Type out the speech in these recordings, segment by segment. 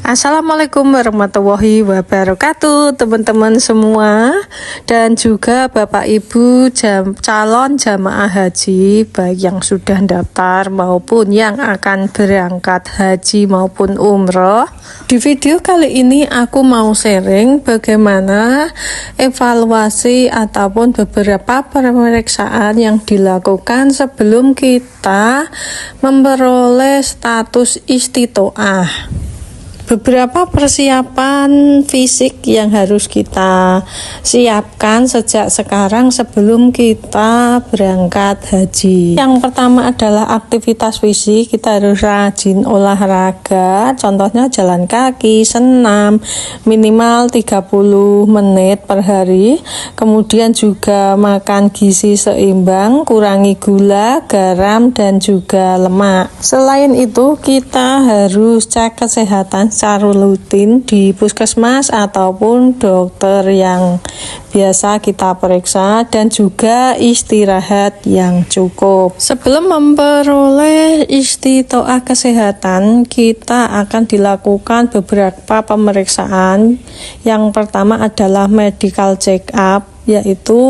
Assalamualaikum warahmatullahi wabarakatuh teman-teman semua, dan juga Bapak Ibu calon jamaah haji, baik yang sudah daftar maupun yang akan berangkat haji maupun umroh. Di video kali ini aku mau sharing bagaimana evaluasi ataupun beberapa pemeriksaan yang dilakukan sebelum kita memperoleh status istitoah. Beberapa persiapan fisik yang harus kita siapkan sejak sekarang sebelum kita berangkat haji. Yang pertama adalah aktivitas fisik. Kita harus rajin olahraga, contohnya jalan kaki, senam minimal 30 menit per hari. Kemudian juga makan gizi seimbang, kurangi gula, garam, dan juga lemak. Selain itu, kita harus cek kesehatan secara rutin di puskesmas ataupun dokter yang biasa kita periksa, dan juga istirahat yang cukup. Sebelum memperoleh istitoah kesehatan, kita akan dilakukan beberapa pemeriksaan. Yang pertama adalah medical check up, yaitu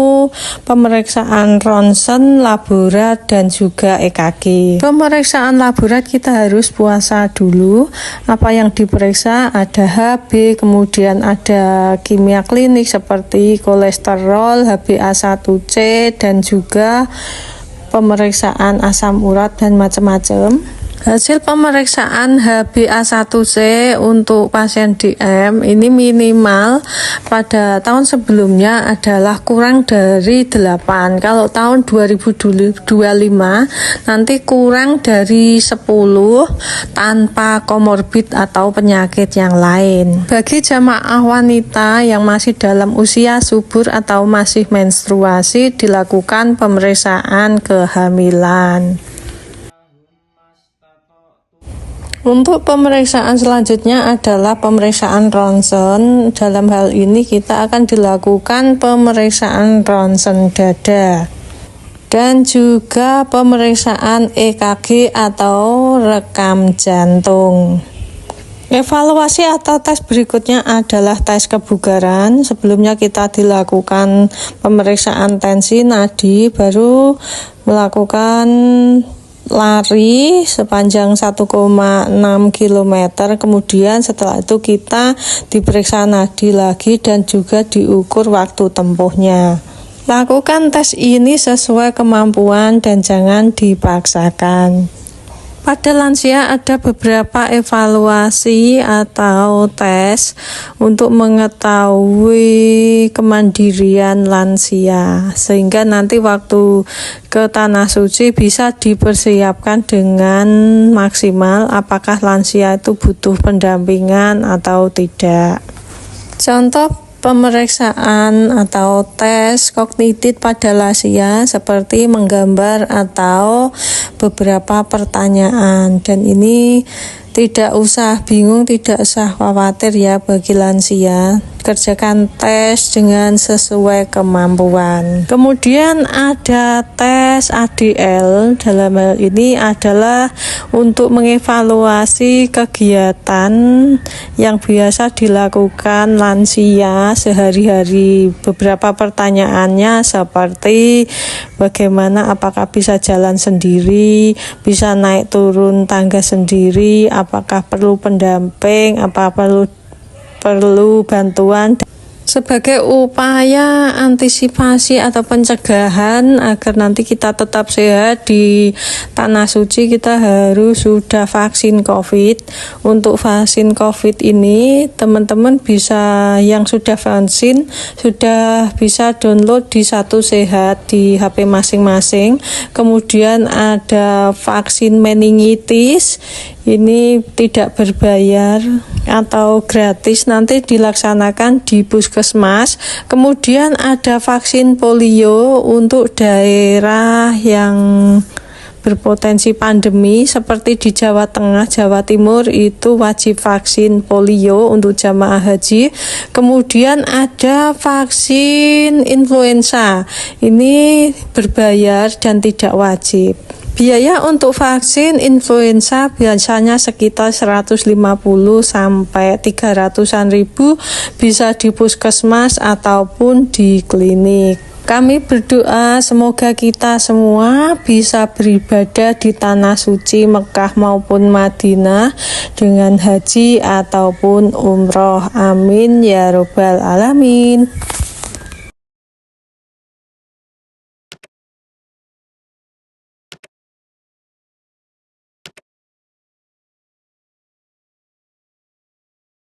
pemeriksaan ronsen, laborat, dan juga EKG. Pemeriksaan laborat kita harus puasa dulu. Apa yang diperiksa ada HB, kemudian ada kimia klinik seperti kolesterol, HbA1c, dan juga pemeriksaan asam urat dan macam-macam. Hasil pemeriksaan HbA1c untuk pasien DM ini minimal pada tahun sebelumnya adalah kurang dari 8. Kalau tahun 2025 nanti kurang dari 10 tanpa komorbid atau penyakit yang lain. Bagi jamaah wanita yang masih dalam usia subur atau masih menstruasi, dilakukan pemeriksaan kehamilan. Untuk pemeriksaan selanjutnya adalah pemeriksaan ronsen. Dalam hal ini kita akan dilakukan pemeriksaan ronsen dada dan juga pemeriksaan EKG atau rekam jantung. Evaluasi atau tes berikutnya adalah tes kebugaran. Sebelumnya kita dilakukan pemeriksaan tensi nadi, baru melakukan lari sepanjang 1,6 km. Kemudian setelah itu kita diperiksa nadi lagi dan juga diukur waktu tempuhnya. Lakukan tes ini sesuai kemampuan dan jangan dipaksakan. Pada lansia ada beberapa evaluasi atau tes untuk mengetahui kemandirian lansia, sehingga nanti waktu ke Tanah Suci bisa dipersiapkan dengan maksimal apakah lansia itu butuh pendampingan atau tidak. Contoh pemeriksaan atau tes kognitif pada lansia seperti menggambar atau beberapa pertanyaan, dan ini tidak usah bingung, tidak usah khawatir ya bagi lansia. Kerjakan tes dengan sesuai kemampuan. Kemudian ada tes ADL. Dalam hal ini adalah untuk mengevaluasi kegiatan yang biasa dilakukan lansia sehari-hari. Beberapa pertanyaannya seperti bagaimana, apakah bisa jalan sendiri, bisa naik turun tangga sendiri, apakah perlu pendamping, apa perlu bantuan. Sebagai upaya antisipasi atau pencegahan agar nanti kita tetap sehat di Tanah Suci, kita harus sudah vaksin COVID. Untuk vaksin COVID ini teman-teman bisa, yang sudah vaksin sudah bisa download di Satu Sehat di HP masing-masing. Kemudian ada vaksin meningitis, ini tidak berbayar atau gratis, nanti dilaksanakan di puskesmas. Kemudian ada vaksin polio untuk daerah yang berpotensi pandemi seperti di Jawa Tengah, Jawa Timur, itu wajib vaksin polio untuk jamaah haji. Kemudian ada vaksin influenza, ini berbayar dan tidak wajib. Biaya untuk vaksin influenza biasanya sekitar 150 sampai 300-an ribu, bisa di puskesmas ataupun di klinik. Kami berdoa semoga kita semua bisa beribadah di tanah suci Mekah maupun Madinah dengan haji ataupun umroh. Amin ya robbal alamin.